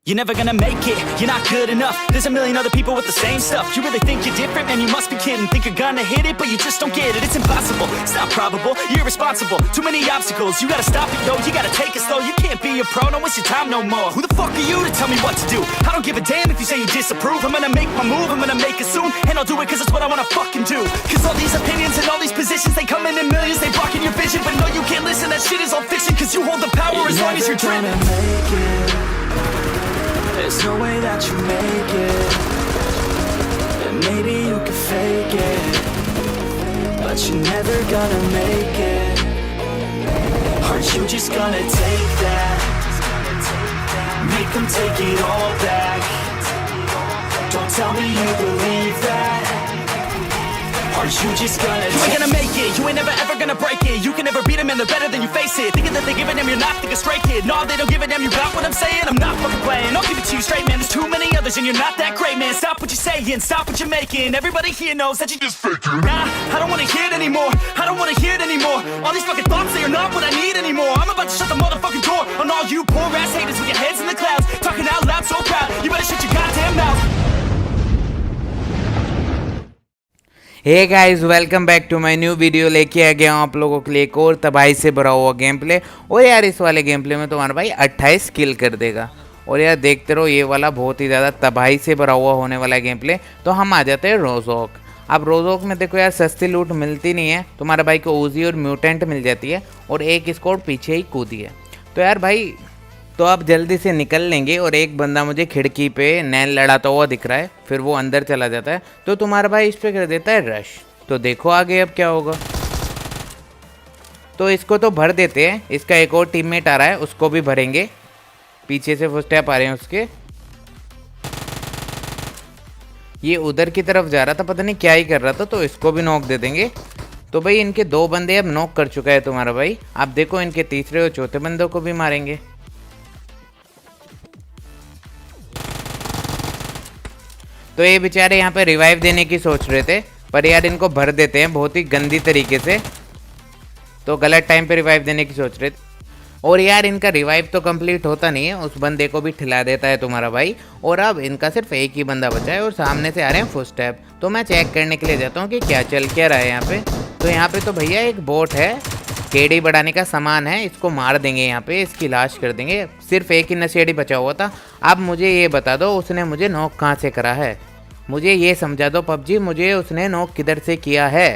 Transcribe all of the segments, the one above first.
You're never gonna make it, you're not good enough. There's a million other people with the same stuff. You really think you're different? Man, you must be kidding. Think you're gonna hit it, but you just don't get it. It's impossible, it's not probable, you're irresponsible. Too many obstacles, you gotta stop it, yo. You gotta take it slow, you can't be a pro. Don't waste your time no more. Who the fuck are you to tell me what to do? I don't give a damn if you say you disapprove. I'm gonna make my move, I'm gonna make it soon. And I'll do it cause it's what I wanna fucking do. Cause all these opinions and all these positions, they come in millions, they blocking your vision. But no, you can't listen, that shit is all fiction. Cause you hold the power as long as you're driven. There's no way that you make it. And maybe you can fake it, but you're never gonna make it. Aren't you just gonna take that? Make them take it all back. Don't tell me you believe that. Aren't you just gonna You ain't gonna make it, you ain't never ever gonna break it. You can never beat them and they're better than you, face it. Thinking that they give a damn, you're not, think a straight kid. No, they don't give a damn, you got what I'm saying? I'm not fucking playing, I'll give it to you straight, man. There's too many others and you're not that great, man. Stop what you're saying, stop what you're making. Everybody here knows that you just faking. Nah, I don't wanna hear it anymore, I don't wanna hear it anymore. All these fucking thoughts, they are not what I need anymore. I'm about to shut the motherfucking door on all you poor ass haters with your heads in the clouds, talking out loud so proud. You better shut your goddamn mouth. Hey guys, welcome back to my new video. लेके आ गया हूँ आप लोगों के लिए एक और तबाही से भरा हुआ गेम प्ले। और यार इस वाले गेम प्ले में तुम्हारा भाई 28 किल कर देगा। और यार देखते रहो, ये वाला बहुत ही ज़्यादा तबाही से भरा हुआ होने वाला गेम प्ले। तो हम आ जाते हैं रोज़ोक। अब रोज़ोक में देखो यार, सस्ती लूट मिलती नहीं है। तुम्हारा भाई को ऊजी और म्यूटेंट मिल जाती है और एक स्क्वाड पीछे ही कूदी है। तो यार भाई, तो आप जल्दी से निकल लेंगे। और एक बंदा मुझे खिड़की पे नैन लड़ाता हुआ दिख रहा है, फिर वो अंदर चला जाता है। तो तुम्हारा भाई इस पर कर देता है रश। तो देखो आगे अब क्या होगा। तो इसको तो भर देते हैं, इसका एक और टीममेट आ रहा है, उसको भी भरेंगे। पीछे से फुटस्टेप आ रहे हैं उसके। ये उधर की तरफ जा रहा था, पता नहीं क्या ही कर रहा था, तो इसको भी नॉक दे देंगे। तो भाई इनके 2 बंदे अब नॉक कर चुका है तुम्हारा भाई। आप देखो इनके तीसरे और चौथे बंदों को भी मारेंगे। तो ये बेचारे यहाँ पे रिवाइव देने की सोच रहे थे, पर यार इनको भर देते हैं बहुत ही गंदी तरीके से। तो गलत टाइम पे रिवाइव देने की सोच रहे थे। और यार इनका रिवाइव तो कंप्लीट होता नहीं है, उस बंदे को भी ठिला देता है तुम्हारा भाई। और अब इनका सिर्फ एक ही बंदा बचा है और सामने से आ रहे हैं फुटस्टेप। तो मैं चेक करने के लिए जाता हूँ कि क्या चल क्या रहा है यहाँ पे। तो यहाँ पे तो भैया एक बोट है, केडी बढ़ाने का सामान है, इसको मार देंगे यहाँ पे, इसकी लाश कर देंगे। सिर्फ एक ही नशेड़ी बचा हुआ था। अब मुझे ये बता दो, उसने मुझे नॉक कहाँ से करा है? मुझे ये समझा दो पबजी, मुझे उसने नॉक किधर से किया है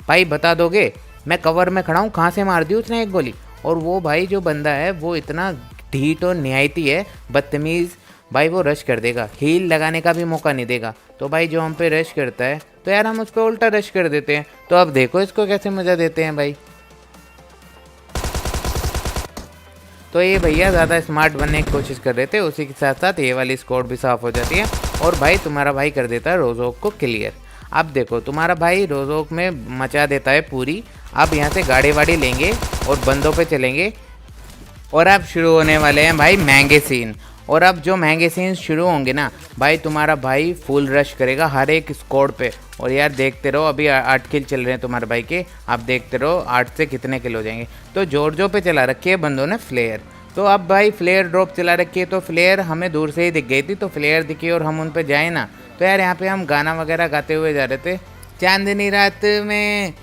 भाई, बता दोगे? मैं कवर में खड़ा हूँ, कहाँ से मार दी उसने एक गोली? और वो भाई जो बंदा है वो इतना ढीठ और निहायती है, बदतमीज़ भाई। वो रश कर देगा, हील लगाने का भी मौका नहीं देगा। तो भाई जो हम पे रश करता है, तो यार हम उस पर उल्टा रश कर देते हैं। तो अब देखो इसको कैसे मज़ा देते हैं भाई। तो ये भैया ज़्यादा स्मार्ट बनने की कोशिश कर रहे थे, उसी के साथ साथ ये वाली स्क्वाड भी साफ़ हो जाती है। और भाई तुम्हारा भाई कर देता है रोज़ोक को क्लियर। अब देखो तुम्हारा भाई रोज़ोक में मचा देता है पूरी। अब यहाँ से गाड़ी वाड़ी लेंगे और बंदों पे चलेंगे। और अब शुरू होने वाले हैं भाई महंगे सीन। और अब जो महंगे सीन शुरू होंगे ना भाई, तुम्हारा भाई फुल रश करेगा हर एक स्क्वाड पे। और यार देखते रहो, अभी 8 किल चल रहे हैं तुम्हारे भाई के। आप देखते रहो 8 से कितने किल हो जाएंगे। तो जॉर्जो पे चला रखी है बंदों ने फ्लेयर। तो अब भाई फ्लेयर ड्रॉप चला रखी है, तो फ्लेयर हमें दूर से ही दिख गई थी। तो फ्लेयर दिखी और हम उन पे जाए ना, तो यार यहाँ पे हम गाना वगैरह गाते हुए जा रहे थे। चांदनी रात में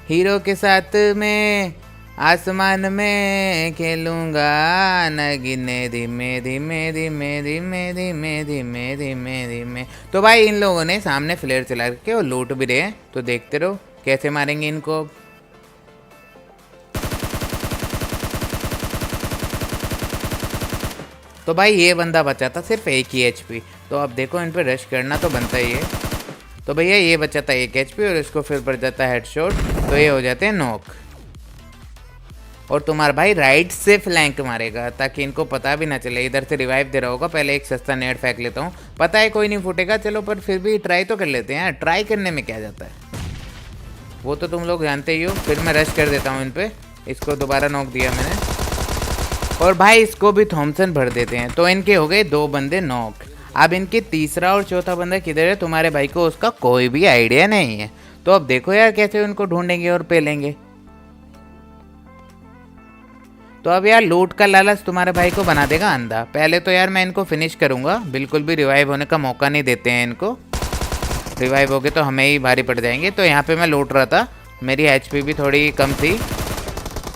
हीरो के साथ में आसमान में खेलूँगा, नगीने धीमे धीमे धीमे धीमे धीमे धीमे धीमे धीमे। तो भाई इन लोगों ने सामने फ्लेयर चला रखे और लूट भी रहे हैं। तो देखते रहो कैसे मारेंगे इनको। तो भाई ये बंदा बचा था सिर्फ 1 ही HP। तो अब देखो इन पे रश करना तो बनता ही है। तो भैया ये बचा था 1 HP और इसको फिर पड़ जाता है हेडशॉट। तो ये हो जाते हैं नॉक। और तुम्हारा भाई राइट से फ्लैंक मारेगा ताकि इनको पता भी ना चले। इधर से रिवाइव दे रहा होगा, पहले एक सस्ता नेट फेंक लेता हूँ। पता है कोई नहीं फूटेगा, चलो पर फिर भी ट्राई तो कर लेते हैं। ट्राई करने में क्या जाता है, वो तो तुम लोग जानते ही हो। फिर मैं रश कर देता हूँ इन पर। इसको दोबारा नॉक दिया मैंने। और भाई इसको भी थॉमसन भर देते हैं। तो इनके हो गए 2 बंदे नॉक। अब इनके तीसरा और चौथा बंदा किधर है तुम्हारे भाई को उसका कोई भी आइडिया नहीं है। तो अब देखो यार कैसे उनको ढूंढेंगे और पेलेंगे। तो अब यार लूट का लालच तुम्हारे भाई को बना देगा अंधा। पहले तो यार मैं इनको फिनिश करूँगा, बिल्कुल भी रिवाइव होने का मौका नहीं देते हैं इनको। रिवाइव हो गए तो हमें ही भारी पड़ जाएंगे। तो यहाँ पे मैं लूट रहा था, मेरी एचपी भी थोड़ी कम थी।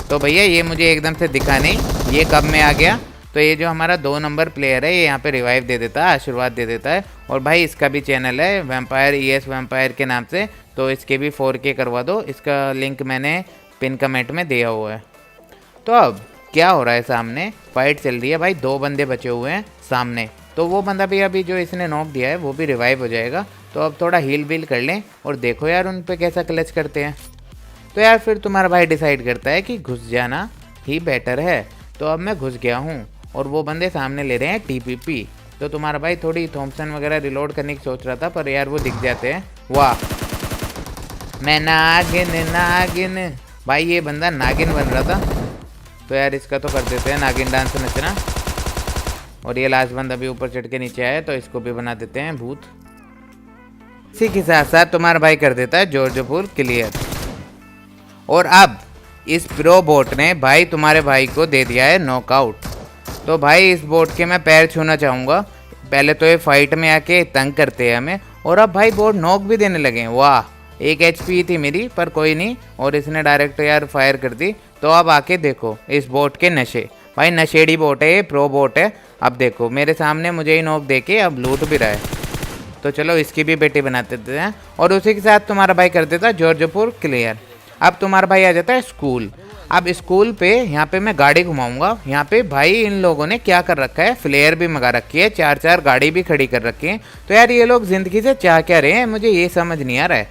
तो भैया ये मुझे एकदम से दिखा नहीं, ये कब में आ गया। तो ये जो हमारा 2 नंबर प्लेयर है ये यहाँ पे रिवाइव दे देता है, आशीर्वाद दे देता है। और भाई इसका भी चैनल है वैम्पायर ES वैम्पायर के नाम से, तो इसके भी 4K करवा दो। इसका लिंक मैंने पिन कमेंट में दिया हुआ है। तो अब क्या हो रहा है, सामने फाइट चल रही है भाई, 2 बंदे बचे हुए हैं सामने। तो वो बंदा भी अभी जो इसने नॉक दिया है वो भी रिवाइव हो जाएगा। तो अब थोड़ा हील वील कर लें और देखो यार उन पे कैसा क्लच करते हैं। तो यार फिर तुम्हारा भाई डिसाइड करता है कि घुस जाना ही बेटर है। तो अब मैं घुस गया हूँ और वो बंदे सामने ले रहे हैं TPP। तो तुम्हारा भाई थोड़ी थॉमसन वगैरह रिलोड करने की सोच रहा था, पर यार वो दिख जाते हैं। वाह, मैं नागिन नागिन, भाई ये बंदा नागिन बन रहा था। तो यार इसका तो कर देते हैं नागिन डांस नचना। और ये लास्ट बंदा भी ऊपर चढ़ के नीचे आया, तो इसको भी बना देते हैं भूत। इसी के साथ साथ तुम्हारा भाई कर देता है जॉर्जपुर क्लियर। और अब इस प्रो बोट ने भाई तुम्हारे भाई को दे दिया है नॉकआउट। तो भाई इस बोट के मैं पैर छूना चाहूँगा। पहले तो ये फाइट में आके तंग करते हैं हमें, और अब भाई बोट नॉक भी देने लगे। वाह, 1 HP थी मेरी, पर कोई नहीं, और इसने डायरेक्ट यार फायर कर दी। तो अब आके देखो इस बोट के नशे, भाई नशेड़ी बोट है ये, प्रो बोट है। अब देखो मेरे सामने मुझे ही नॉक दे के अब लूट भी रहा है। तो चलो इसकी भी बेटी बना देते हैं। और उसी के साथ तुम्हारा भाई कर देता है जॉर्जपुर क्लियर। अब तुम्हारा भाई आ जाता है स्कूल। अब स्कूल पे यहाँ पे मैं गाड़ी घुमाऊंगा। यहाँ पे भाई इन लोगों ने क्या कर रखा है, फ्लेयर भी मंगा रखी है, 4 गाड़ी भी खड़ी कर रखी है। तो यार ये लोग ज़िंदगी से चाह क्या रहे हैं, मुझे ये समझ नहीं आ रहा है।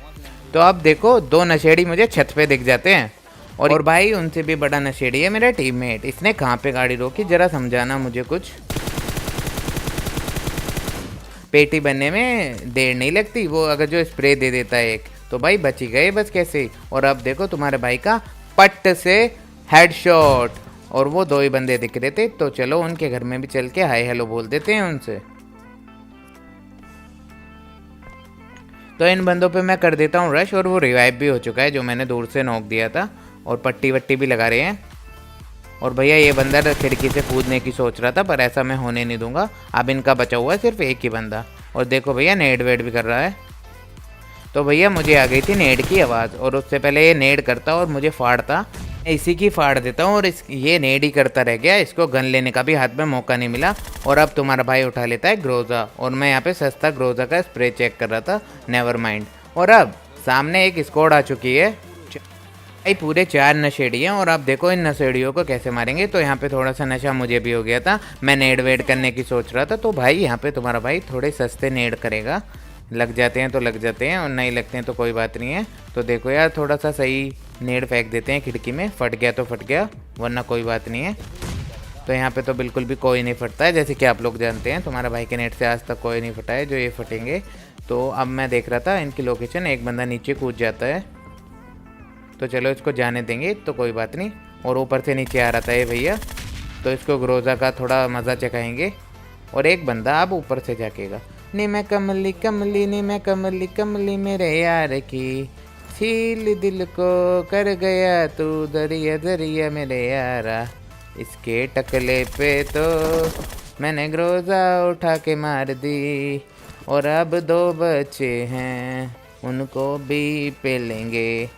तो अब देखो 2 नशेड़ी मुझे छत पे दिख जाते हैं। और भाई उनसे भी बड़ा नशेड़ी है मेरा टीममेट। इसने कहाँ पे गाड़ी रोकी, ज़रा समझाना मुझे कुछ। पेटी बनने में देर नहीं लगती, वो अगर जो स्प्रे दे देता है एक, तो भाई बच ही गए बस कैसे। और अब देखो तुम्हारे भाई का पट से हेडशॉट, और वो 2 ही बंदे दिख रहे थे। तो चलो उनके घर में भी चल के हाय हेलो बोल देते हैं उनसे। तो इन बंदों पे मैं कर देता हूँ रश, और वो रिवाइव भी हो चुका है जो मैंने दूर से नॉक दिया था, और पट्टी वट्टी भी लगा रहे हैं। और भैया ये बंदा खिड़की से कूदने की सोच रहा था, पर ऐसा मैं होने नहीं दूंगा। अब इनका बचा हुआ है सिर्फ एक ही बंदा, और देखो भैया नेड वेड भी कर रहा है। तो भैया मुझे आ गई थी नेड की आवाज़, और उससे पहले ये नेड करता और मुझे फाड़ता, इसी की फाड़ देता हूँ। और ये नेड ही करता रह गया, इसको गन लेने का भी हाथ में मौका नहीं मिला। और अब तुम्हारा भाई उठा लेता है ग्रोजा, और मैं यहाँ पे सस्ता ग्रोजा का स्प्रे चेक कर रहा था, नेवर माइंड। और अब सामने एक स्क्वाड आ चुकी है, भाई पूरे 4 नशेड़ी हैं। और आप देखो इन नशेड़ियों को कैसे मारेंगे। तो यहाँ पे थोड़ा सा नशा मुझे भी हो गया था, मैं नेड वेड करने की सोच रहा था। तो भाई यहाँ पे तुम्हारा भाई थोड़े सस्ते नेड करेगा, लग जाते हैं तो लग जाते हैं, और नहीं लगते हैं तो कोई बात नहीं है। तो देखो यार थोड़ा सा सही नेड फेंक देते हैं खिड़की में, फट गया तो फट गया, वरना कोई बात नहीं है। तो यहाँ पे तो बिल्कुल भी कोई नहीं फटता है, जैसे कि आप लोग जानते हैं तुम्हारा भाई के नेट से आज तक कोई नहीं फटा है जो ये फटेंगे। तो अब मैं देख रहा था इनकी लोकेशन, एक बंदा नीचे कूद जाता है, तो चलो इसको जाने देंगे, तो कोई बात नहीं। और ऊपर से नीचे आ रहा था ये भैया, तो इसको ग्रोजा का थोड़ा मज़ा चखाएंगे। और एक बंदा अब ऊपर से जाकेगा, नी मैं कमली कमली, नी मैं कमली कमली मेरे यार की, छील दिल को कर गया तू दरिया दरिया मेरे यारा। इसके टकले पे तो मैंने ग्रोजा उठा के मार दी, और अब 2 बच्चे हैं उनको भी पे लेंगे।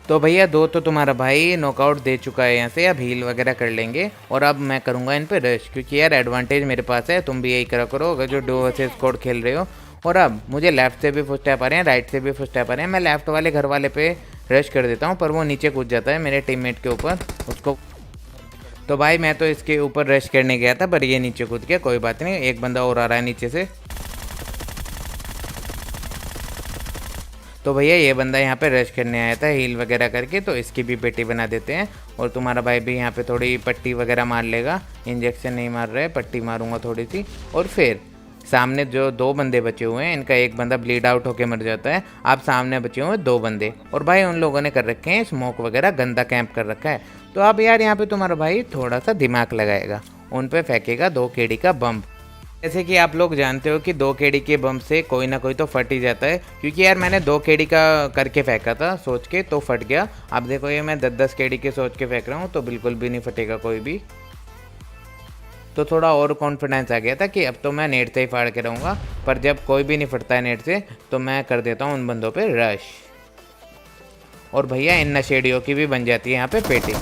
तो भैया 2 तो तुम्हारा भाई नॉकआउट दे चुका है यहाँ से, अब हील वगैरह कर लेंगे। और अब मैं करूँगा इन पे रश, क्योंकि यार एडवांटेज मेरे पास है, तुम भी यही करा करो अगर जो डो वर्सेस स्क्वाड खेल रहे हो। और अब मुझे लेफ्ट से भी फुटस्टेप आ रहे हैं, राइट से भी फुटस्टेप आ रहे हैं। मैं लेफ्ट वाले घर वाले पे रश कर देता हूँ, पर वो नीचे कूद जाता है मेरे टीममेट के ऊपर, उसको। तो भाई मैं तो इसके ऊपर रश करने गया था, पर ये नीचे कूद गया, कोई बात नहीं। एक बंदा और आ रहा है नीचे से। तो भैया ये बंदा यहाँ पे रश करने आया था हील वगैरह करके, तो इसकी भी पेटी बना देते हैं। और तुम्हारा भाई भी यहाँ पे थोड़ी पट्टी वगैरह मार लेगा, इंजेक्शन नहीं मार रहा है, पट्टी मारूंगा थोड़ी सी। और फिर सामने जो 2 बंदे बचे हुए हैं, इनका एक बंदा ब्लीड आउट होकर मर जाता है। अब सामने बचे हुए 2 बंदे, और भाई उन लोगों ने कर रखे हैं स्मोक वगैरह, गंदा कैंप कर रखा है। तो अब यार यहाँ पे तुम्हारा भाई थोड़ा सा दिमाग लगाएगा, उन पे फेंकेगा 2 केडी का बम। जैसे कि आप लोग जानते हो कि 2 केडी के बम से कोई ना कोई तो फट ही जाता है, क्योंकि यार मैंने 2 केडी का करके फेंका था सोच के, तो फट गया। अब देखो ये मैं 10-10 केडी के सोच के फेंक रहा हूँ तो बिल्कुल भी नहीं फटेगा कोई भी। तो थोड़ा और कॉन्फिडेंस आ गया था कि अब तो मैं नेट से ही फाड़ के रहूँगा, पर जब कोई भी नहीं फटता है नेट से तो मैं कर देता हूँ उन बंदों पे रश। और भैया इन नशेड़ियों की भी बन जाती है यहाँ पे पेटी।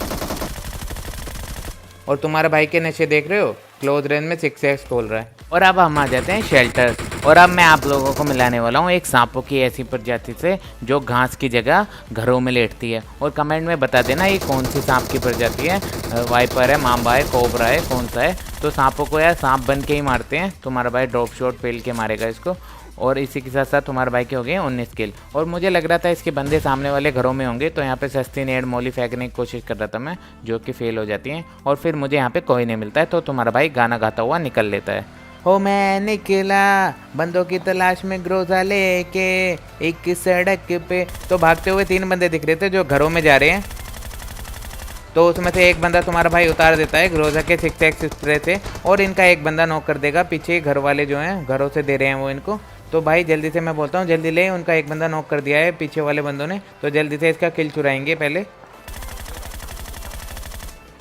और तुम्हारे भाई के नशे देख रहे हो, क्लोज रेंज में 6x खोल रहा है। और अब हम आ जाते हैं शेल्टर। और अब मैं आप लोगों को मिलाने वाला हूँ एक सांपों की ऐसी प्रजाति से जो घास की जगह घरों में लेटती है। और कमेंट में बता देना ये कौन सी सांप की प्रजाति है, वाइपर है, मांबा है, कोबरा है, कौन सा है। तो सांपों को यार सांप बन के ही मारते हैं। तुम्हारा भाई ड्रॉप शॉट पेल के मारेगा इसको। और इसी के साथ साथ तुम्हारे भाई के हो गए 19 किल। और मुझे लग रहा था इसके बंदे सामने वाले घरों में होंगे, तो यहाँ पे सस्ती नेड मोली फेंकने की कोशिश कर रहा था मैं, जो कि फेल हो जाती हैं। और फिर मुझे यहाँ पे कोई नहीं मिलता है, तो तुम्हारा भाई गाना गाता हुआ निकल लेता है। हो मैं निकला बंदों की तलाश में ग्रोजा लेके एक सड़क पे। तो भागते हुए 3 बंदे दिख रहे थे जो घरों में जा रहे हैं। तो उसमें से एक बंदा तुम्हारा भाई उतार देता है ग्रोजा के 6x स्प्रे से, और इनका एक बंदा नॉक कर देगा। पीछे घर वाले जो हैं घरों से दे रहे हैं वो इनको। तो भाई जल्दी से मैं बोलता हूँ जल्दी ले, उनका एक बंदा नॉक कर दिया है पीछे वाले बंदों ने। तो जल्दी से इसका किल चुराएंगे पहले।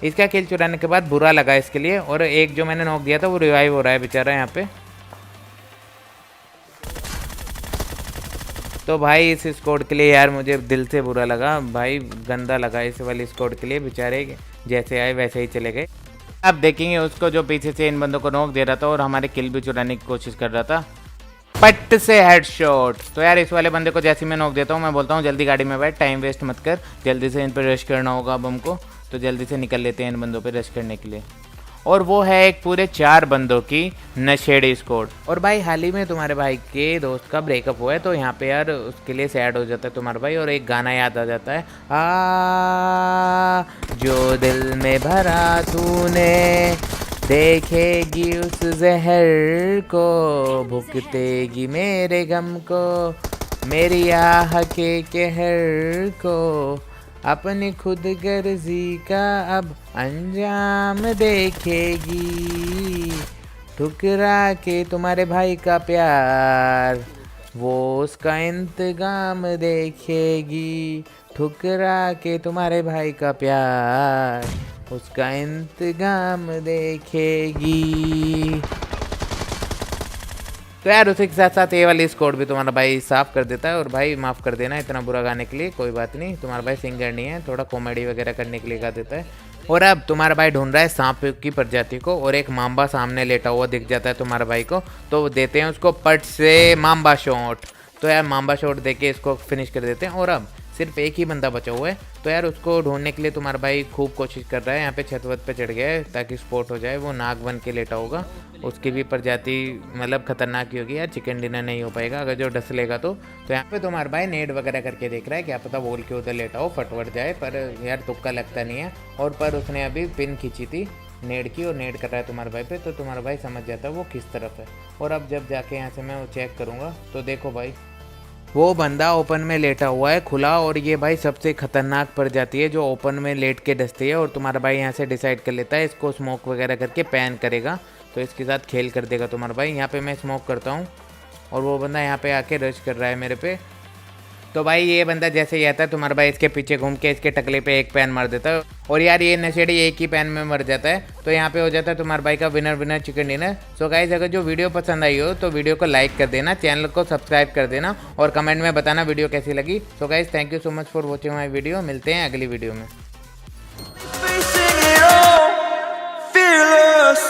इसका किल चुराने के बाद बुरा लगा इसके लिए। और एक जो मैंने नॉक दिया था वो रिवाइव हो रहा है बेचारा यहाँ पे। तो भाई इस स्क्वाड के लिए यार मुझे दिल से बुरा लगा भाई, गंदा लगा इस वाली स्क्वाड के लिए। बेचारे जैसे आए वैसे ही चले गए। अब देखेंगे उसको जो पीछे से इन बंदों को नॉक दे रहा था और हमारे किल भी चुराने की कोशिश कर रहा था, पट से हेडशॉट। तो यार इस वाले बंदे को जैसे मैं नॉक देता हूँ मैं बोलता हूँ जल्दी गाड़ी में बैठ, टाइम वेस्ट मत कर, जल्दी से इन पर रश करना होगा अब हमको। तो जल्दी से निकल लेते हैं इन बंदों पे रश करने के लिए। और वो है एक पूरे 4 बंदों की नशेड़ी स्क्वाड। और भाई हाल ही में तुम्हारे भाई के दोस्त का ब्रेकअप हुआ है, तो यहाँ पे यार उसके लिए सैड हो जाता है तुम्हारा भाई। और एक गाना याद आ जाता है, जो दिल में भरा तूने देखेगी उस जहर को, भुगतेगी मेरे गम को, मेरी आह के कहर को, अपनी खुद गर्जी का अब अंजाम देखेगी, ठुकरा के तुम्हारे भाई का प्यार वो उसका इंतजाम देखेगी, ठुकरा के तुम्हारे भाई का प्यार उसका इंतजाम देखेगी। तो यार उसी के साथ साथ ये वाली स्कोर भी तुम्हारा भाई साफ कर देता है। और भाई माफ़ कर देना इतना बुरा गाने के लिए, कोई बात नहीं, तुम्हारा भाई सिंगर नहीं है, थोड़ा कॉमेडी वगैरह करने के लिए गा देता है। और अब तुम्हारा भाई ढूंढ रहा है सांप की प्रजाति को, और एक मांबा सामने लेटा हुआ दिख जाता है तुम्हारे भाई को, तो देते हैं उसको पट से मांबा शॉट। तो यार मांबा शॉट दे के इसको फिनिश कर देते हैं। और अब सिर्फ एक ही बंदा बचा हुआ है, तो यार उसको ढूंढने के लिए तुम्हारा भाई खूब कोशिश कर रहा है। यहाँ पे छत वत पे चढ़ गया है ताकि स्पॉट हो जाए। वो नाग बन के लेटा होगा, उसकी भी प्रजाति मतलब खतरनाक ही होगी यार, चिकन डिनर नहीं हो पाएगा अगर जो डस लेगा तो। यहाँ पे तुम्हारा भाई नेट वगैरह करके देख रहा है, क्या पता वॉल के उधर लेटा हो फटवट जाए, पर यार तुक्का लगता नहीं है। और पर उसने अभी पिन खींची थी नेट की और नेट कर रहा है तुम्हारे भाई पे, तो तुम्हारा भाई समझ जाता है वो किस तरफ है। और अब जब जाके यहाँ से मैं वो चेक करूँगा तो देखो भाई वो बंदा ओपन में लेटा हुआ है खुला। और ये भाई सबसे खतरनाक प्रजाति है जो ओपन में लेट के डसती है। और तुम्हारा भाई यहाँ से डिसाइड कर लेता है इसको स्मोक वगैरह करके पैन करेगा, तो इसके साथ खेल कर देगा तुम्हारा भाई। यहाँ पे मैं स्मोक करता हूँ और वो बंदा यहाँ पे आके रश कर रहा है मेरे पे। तो भाई ये बंदा जैसे ही आता है तुम्हारा भाई इसके पीछे घूम के इसके टकले पे एक पैन मार देता है। और यार ये नशेड़ी एक ही पैन में मर जाता है। तो यहाँ पे हो जाता है तुम्हारे भाई का winner chicken dinner. So guys अगर जो वीडियो पसंद आई हो तो वीडियो को लाइक कर देना, चैनल को सब्सक्राइब कर देना और कमेंट में बताना वीडियो कैसी लगी। So guys thank you so much for watching my video. मिलते हैं अगली वीडियो में। Fearless.